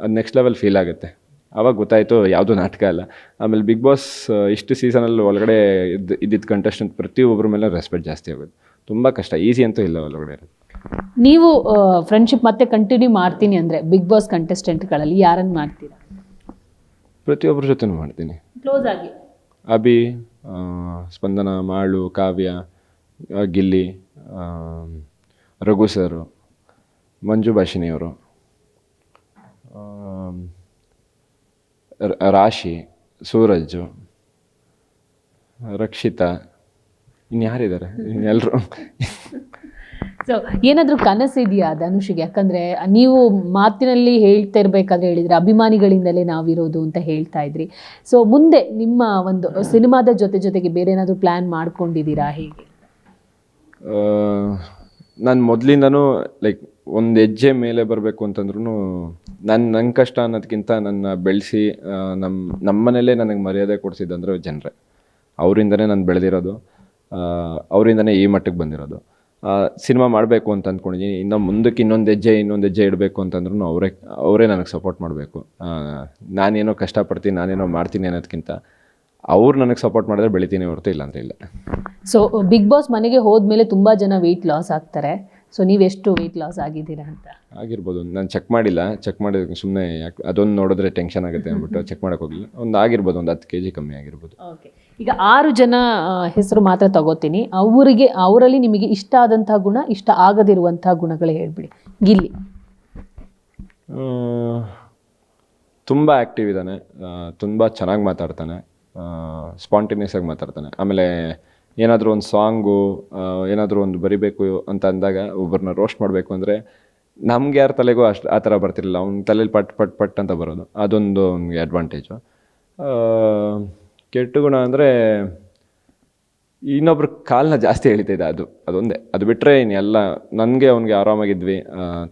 ಅದು ನೆಕ್ಸ್ಟ್ ಲೆವೆಲ್ ಫೀಲ್ ಆಗುತ್ತೆ. ಆವಾಗ ಗೊತ್ತಾಯಿತು ಯಾವುದೂ ನಾಟಕ ಅಲ್ಲ. ಆಮೇಲೆ ಬಿಗ್ ಬಾಸ್ ಇಷ್ಟು ಸೀಸನಲ್ಲಿ ಒಳಗಡೆ ಇದ್ದಿದ್ದು ಕಂಟೆಸ್ಟೆಂಟ್ ಪ್ರತಿಯೊಬ್ಬರ ಮೇಲೆ ರೆಸ್ಪೆಕ್ಟ್ ಜಾಸ್ತಿ ಆಗೋದು. ತುಂಬ ಕಷ್ಟ, ಈಸಿ ಅಂತೂ ಇಲ್ಲ ಒಳಗಡೆ ಇರೋದು. ನೀವು ಫ್ರೆಂಡ್ಶಿಪ್ ಮತ್ತೆ ಕಂಟಿನ್ಯೂ ಮಾಡ್ತೀನಿ ಅಂದರೆ ಬಿಗ್ ಬಾಸ್ ಕಂಟೆಸ್ಟೆಂಟ್ಗಳಲ್ಲಿ ಯಾರನ್ನು ಮಾಡ್ತೀರಾ? ಪ್ರತಿಯೊಬ್ಬರ ಜೊತೆನೂ ಮಾಡ್ತೀನಿ, ಕ್ಲೋಸ್ ಆಗಿ. ಅಭಿ, ಸ್ಪಂದನ, ಮಾಳು, ಕಾವ್ಯ, ಗಿಲ್ಲಿ, ರಘು ಸರು, ಮಂಜು ಭಾಷಿಣಿಯವರು, ರಾಶಿ, ಸೂರಜ್ಜು, ರಕ್ಷಿತಾ, ಇನ್ಯಾರಿದ್ದಾರೆ ಎಲ್ಲರೂ. ಸೊ ಏನಾದರೂ ಕನಸಿದೆಯಾ ಧನುಷಿಗೆ? ಯಾಕಂದರೆ ನೀವು ಮಾತಿನಲ್ಲಿ ಹೇಳ್ತಾ ಇರಬೇಕಾದ್ರೆ ಹೇಳಿದರೆ ಅಭಿಮಾನಿಗಳಿಂದಲೇ ನಾವಿರೋದು ಅಂತ ಹೇಳ್ತಾ ಇದ್ರಿ. ಸೊ ಮುಂದೆ ನಿಮ್ಮ ಒಂದು ಸಿನಿಮಾದ ಜೊತೆಗೆ ಬೇರೆ ಏನಾದರೂ ಪ್ಲ್ಯಾನ್ ಮಾಡ್ಕೊಂಡಿದ್ದೀರಾ, ಹೇಗೆ? ನಾನು ಮೊದಲಿಂದನೂ ಲೈಕ್ ಒಂದು ಹೆಜ್ಜೆ ಮೇಲೆ ಬರಬೇಕು ಅಂತಂದ್ರೂ ನನ್ನ ಕಷ್ಟ ಅನ್ನೋದಕ್ಕಿಂತ ನನ್ನ ಬೆಳೆಸಿ ನಮ್ಮ ಮನೇಲೇ ನನಗೆ ಮರ್ಯಾದೆ ಕೊಡಿಸಿದ್ದಂದ್ರೆ ಜನರೇ. ಅವರಿಂದನೇ ನಾನು ಬೆಳೆದಿರೋದು, ಅವರಿಂದನೇ ಈ ಮಟ್ಟಕ್ಕೆ ಬಂದಿರೋದು. ಸಿನಿಮಾ ಮಾಡಬೇಕು ಅಂತ ಅಂದ್ಕೊಂಡಿದ್ದೀನಿ. ಇನ್ನು ಮುಂದಕ್ಕೆ ಇನ್ನೊಂದು ಹೆಜ್ಜೆ ಇಡಬೇಕು ಅಂತಂದ್ರೂ ಅವರೇ ನನಗೆ ಸಪೋರ್ಟ್ ಮಾಡಬೇಕು. ನಾನೇನೋ ಕಷ್ಟಪಡ್ತೀನಿ, ನಾನೇನೋ ಮಾಡ್ತೀನಿ ಅನ್ನೋದಕ್ಕಿಂತ ಅವ್ರು ನನಗೆ ಸಪೋರ್ಟ್ ಮಾಡಿದ್ರೆ ಬೆಳಿತೀನಿ ಹೊರತು ಇಲ್ಲ ಅಂದರೆ ಇಲ್ಲ. ಸೊ ಬಿಗ್ ಬಾಸ್ ಮನೆಗೆ ಹೋದ್ಮೇಲೆ ತುಂಬ ಜನ ವೆಯ್ಟ್ ಲಾಸ್ ಆಗ್ತಾರೆ. ಸೊ ನೀವೆಷ್ಟು ವೆಯ್ಟ್ ಲಾಸ್ ಆಗಿದ್ದೀರಾ ಅಂತ? ಆಗಿರ್ಬೋದು, ನಾನು ಚೆಕ್ ಮಾಡಿದ್ರೆ ಸುಮ್ಮನೆ ಯಾಕೆ ಅದೊಂದು ನೋಡಿದ್ರೆ ಟೆನ್ಷನ್ ಆಗುತ್ತೆ ಅಂದ್ಬಿಟ್ಟು ಚೆಕ್ ಮಾಡೋಕೆ ಹೋಗಲಿಲ್ಲ. ಆಗಿರ್ಬೋದು, ಒಂದು 10 kg ಕಮ್ಮಿ ಆಗಿರ್ಬೋದು. ಓಕೆ, ಈಗ 6 ಜನ ಹೆಸರು ಮಾತ್ರ ತಗೋತೀನಿ. ಅವರಲ್ಲಿ ನಿಮಗೆ ಇಷ್ಟ ಆದಂತಹ ಗುಣ, ಇಷ್ಟ ಆಗದಿರುವಂಥ ಗುಣಗಳು ಹೇಳ್ಬಿಡಿ. ಗಿಲ್ಲಿ ತುಂಬ ಆ್ಯಕ್ಟಿವ್ ಇದ್ದಾನೆ, ತುಂಬ ಚೆನ್ನಾಗಿ ಮಾತಾಡ್ತಾನೆ, ಸ್ಪಾಂಟೇನಿಯಸ್ ಆಗಿ ಮಾತಾಡ್ತಾನೆ. ಆಮೇಲೆ ಏನಾದರೂ ಒಂದು ಸಾಂಗು, ಏನಾದರೂ ಒಂದು ಬರಿಬೇಕು ಅಂತ ಅಂದಾಗ ಒಬ್ಬರನ್ನ ರೋಸ್ಟ್ ಮಾಡಬೇಕು ಅಂದರೆ ನಮ್ಗೆ ಯಾರ ತಲೆಗೂ ಆ ಥರ ಬರ್ತಿರಲಿಲ್ಲ. ಅವ್ನ ತಲೆಯಲ್ಲಿ ಪಟ್ ಅಂತ ಬರೋದು, ಅದೊಂದು ಅವ್ನಿಗೆ ಅಡ್ವಾಂಟೇಜು. ಕೆಟ್ಟ ಗುಣ ಅಂದರೆ ಇನ್ನೊಬ್ರ ಕಾಲನ್ನ ಜಾಸ್ತಿ ಎಳಿತಿದ್ದೆ, ಅದೊಂದೇ. ಅದು ಬಿಟ್ಟರೆ ಇನ್ನೆಲ್ಲ ನನಗೆ ಅವ್ನಿಗೆ ಆರಾಮಾಗಿದ್ವಿ,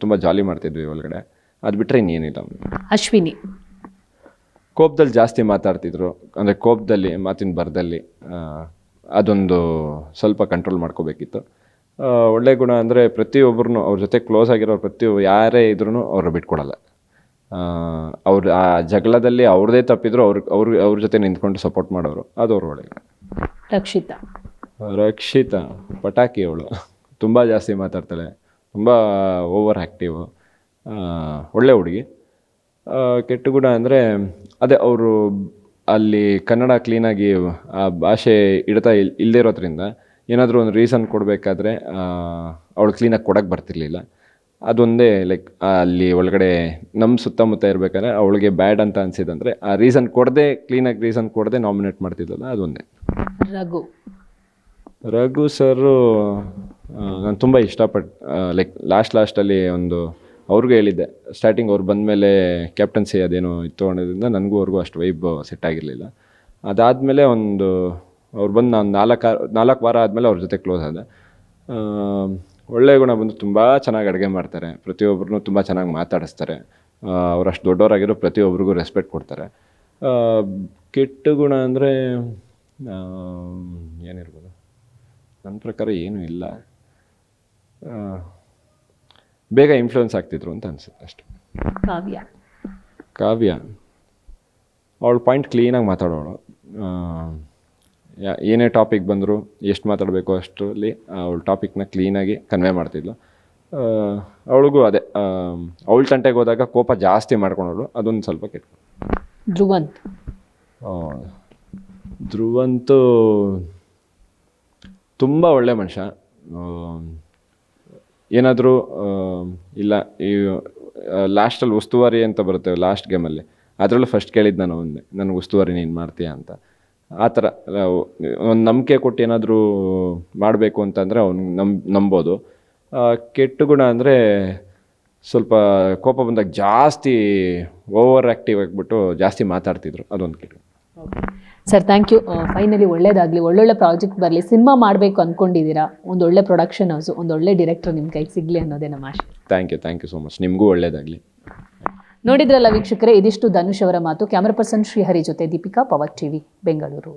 ತುಂಬ ಜಾಲಿ ಮಾಡ್ತಿದ್ವಿ ಒಳಗಡೆ. ಅದು ಬಿಟ್ಟರೆ ಇನ್ನೇನಿಲ್ಲ. ಅಶ್ವಿನಿ ಕೋಪದಲ್ಲಿ ಜಾಸ್ತಿ ಮಾತಾಡ್ತಿದ್ರು, ಅಂದರೆ ಕೋಪದಲ್ಲಿ ಮಾತಿನ ಬರದಲ್ಲಿ ಅದೊಂದು ಸ್ವಲ್ಪ ಕಂಟ್ರೋಲ್ ಮಾಡ್ಕೋಬೇಕಿತ್ತು. ಒಳ್ಳೆ ಗುಣ ಅಂದರೆ ಪ್ರತಿಯೊಬ್ಬರನ್ನು ಅವ್ರ ಜೊತೆ ಕ್ಲೋಸ್ ಆಗಿರೋರು ಯಾರೇ ಇದ್ರೂ ಅವ್ರು ಬಿಟ್ಕೊಡಲ್ಲ. ಅವ್ರು ಆ ಜಗಳದಲ್ಲಿ ಅವ್ರದ್ದೇ ತಪ್ಪಿದ್ರು ಅವ್ರ ಜೊತೆ ನಿಂತ್ಕೊಂಡು ಸಪೋರ್ಟ್ ಮಾಡೋರು, ಅದು ಅವ್ರ ಒಳ್ಳೆ. ರಕ್ಷಿತಾ ಪಟಾಕಿ, ಅವಳು ತುಂಬ ಜಾಸ್ತಿ ಮಾತಾಡ್ತಾಳೆ, ತುಂಬ ಓವರ್ ಆ್ಯಕ್ಟಿವು, ಒಳ್ಳೆ ಹುಡುಗಿ. ಕೆಟ್ಟ ಗುಣ ಅಂದರೆ ಅದೇ ಅವರು ಅಲ್ಲಿ ಕನ್ನಡ ಕ್ಲೀನಾಗಿ ಆ ಭಾಷೆ ಇಡ್ತಾ ಇಲ್ಲದೇ ಇರೋದ್ರಿಂದ ಏನಾದರೂ ಒಂದು ರೀಸನ್ ಕೊಡಬೇಕಾದ್ರೆ ಅವಳು ಕ್ಲೀನಾಗಿ ಕೊಡೋಕ್ಕೆ ಬರ್ತಿರ್ಲಿಲ್ಲ. ಅದೊಂದೇ ಲೈಕ್ ಅಲ್ಲಿ ಒಳಗಡೆ ನಮ್ಮ ಸುತ್ತಮುತ್ತ ಇರಬೇಕಾದ್ರೆ ಅವಳಿಗೆ ಬ್ಯಾಡ್ ಅಂತ ಅನಿಸಿದಂದರೆ ಆ ರೀಸನ್ ಕ್ಲೀನಾಗಿ ರೀಸನ್ ಕೊಡದೆ ನಾಮಿನೇಟ್ ಮಾಡ್ತಿದ್ದಲ್ಲ, ಅದೊಂದೇ. ರಘು ಸರು ನಾನು ತುಂಬ ಇಷ್ಟಪಟ್ಟು ಲೈಕ್ ಲಾಸ್ಟಲ್ಲಿ ಅವ್ರಿಗೂ ಹೇಳಿದ್ದೆ, ಸ್ಟಾರ್ಟಿಂಗ್ ಅವ್ರು ಬಂದಮೇಲೆ ಕ್ಯಾಪ್ಟನ್ಸಿ ಅದೇನೋ ಇತ್ತು ಅನ್ನೋದ್ರಿಂದ ನನಗೂ ಅವ್ರಿಗೂ ಅಷ್ಟು ವೈಬ್ ಸೆಟ್ ಆಗಿರಲಿಲ್ಲ. ಅದಾದಮೇಲೆ ಅವ್ರು ಬಂದು ನಾನು 4 ವಾರ ಆದಮೇಲೆ ಅವ್ರ ಜೊತೆ ಕ್ಲೋಸ್ ಆದೆ. ಒಳ್ಳೆಯ ಗುಣ ಬಂದು ತುಂಬ ಚೆನ್ನಾಗಿ ಅಡುಗೆ ಮಾಡ್ತಾರೆ, ಪ್ರತಿಯೊಬ್ಬರನ್ನೂ ತುಂಬ ಚೆನ್ನಾಗಿ ಮಾತಾಡಿಸ್ತಾರೆ, ಅವರಷ್ಟು ದೊಡ್ಡವರಾಗಿರೋ ಪ್ರತಿಯೊಬ್ಬರಿಗೂ ರೆಸ್ಪೆಕ್ಟ್ ಕೊಡ್ತಾರೆ. ಕೆಟ್ಟ ಗುಣ ಅಂದರೆ ಏನಿರ್ಬೋದು, ನನ್ನ ಪ್ರಕಾರ ಏನೂ ಇಲ್ಲ. ಬೇಗ ಇನ್ಫ್ಲೂಯೆನ್ಸ್ ಆಗ್ತಿದ್ರು ಅಂತ ಅನಿಸುತ್ತೆ ಅಷ್ಟೆ. ಕಾವ್ಯ ಅವಳು ಪಾಯಿಂಟ್ ಕ್ಲೀನಾಗಿ ಮಾತಾಡೋಳು. ಏನೇ ಟಾಪಿಕ್ ಬಂದರೂ ಎಷ್ಟು ಮಾತಾಡಬೇಕು ಅಷ್ಟರಲ್ಲಿ ಅವಳು ಟಾಪಿಕ್ನ ಕ್ಲೀನಾಗಿ ಕನ್ವೆ ಮಾಡ್ತಿದ್ಲು. ಅವಳಿಗೂ ಅದೇ ಅವಳ ತಂಟೆಗೆ ಹೋದಾಗ ಕೋಪ ಜಾಸ್ತಿ ಮಾಡ್ಕೊಂಡವಳು, ಅದೊಂದು ಸ್ವಲ್ಪ ಕೆಟ್ಟ. ಧ್ರುವಂತೂ ತುಂಬ ಒಳ್ಳೆ ಮನುಷ್ಯ. ಏನಾದರೂ ಇಲ್ಲ ಈ ಲಾಸ್ಟಲ್ಲಿ ಉಸ್ತುವಾರಿ ಅಂತ ಬರುತ್ತೆ ಲಾಸ್ಟ್ ಗೇಮಲ್ಲಿ, ಅದರಲ್ಲೂ ಫಸ್ಟ್ ಕೇಳಿದ್ದು ನಾನು ಒಂದೇ, ನನಗೆ ಉಸ್ತುವಾರಿ ನೀನು ಮಾಡ್ತೀಯಾ ಅಂತ. ಆ ಥರ ಒಂದು ನಂಬಿಕೆ ಕೊಟ್ಟು ಏನಾದರೂ ಮಾಡಬೇಕು ಅಂತಂದರೆ ಅವ್ನು ನಂಬೋದು. ಕೆಟ್ಟ ಗುಣ ಅಂದರೆ ಸ್ವಲ್ಪ ಕೋಪ ಬಂದಾಗ ಜಾಸ್ತಿ ಓವರ್ ಆ್ಯಕ್ಟಿವ್ ಆಗಿಬಿಟ್ಟು ಜಾಸ್ತಿ ಮಾತಾಡ್ತಿದ್ರು, ಅದೊಂದು ಕೆಟ್ಟ. Sir thank you. ಫೈನಲಿ ಒಳ್ಳೇದಾಗಲಿ, ಒಳ್ಳೊಳ್ಳೆ ಪ್ರಾಜೆಕ್ಟ್ ಬರಲಿ. ಸಿನಿಮಾ ಮಾಡಬೇಕು ಅಂದ್ಕೊಂಡಿದ್ದೀರಾ, ಒಂದು ಒಳ್ಳೆ ಪ್ರೊಡಕ್ಷನ್ ಹೌಸು, ಒಂದು ಒಳ್ಳೆ ಡೈರೆಕ್ಟರ್ ನಿಮ್ಮ ಕೈಗೆ ಸಿಗಲಿ ಅನ್ನೋದೇ ನಮ್ಮ ಆಶೆ. Thank you so much. ನಿಮಗೂ ಒಳ್ಳೇದಾಗಲಿ. ನೋಡಿದ್ರಲ್ಲ ವೀಕ್ಷಕರೇ, ಇದಿಷ್ಟು ಧನುಷ್ ಅವರ ಮಾತು. ಕ್ಯಾಮರಾ ಪರ್ಸನ್ ಶ್ರೀಹರಿ ಜೊತೆ ದೀಪಿಕಾ, ಪವರ್ ಟಿವಿ, ಬೆಂಗಳೂರು.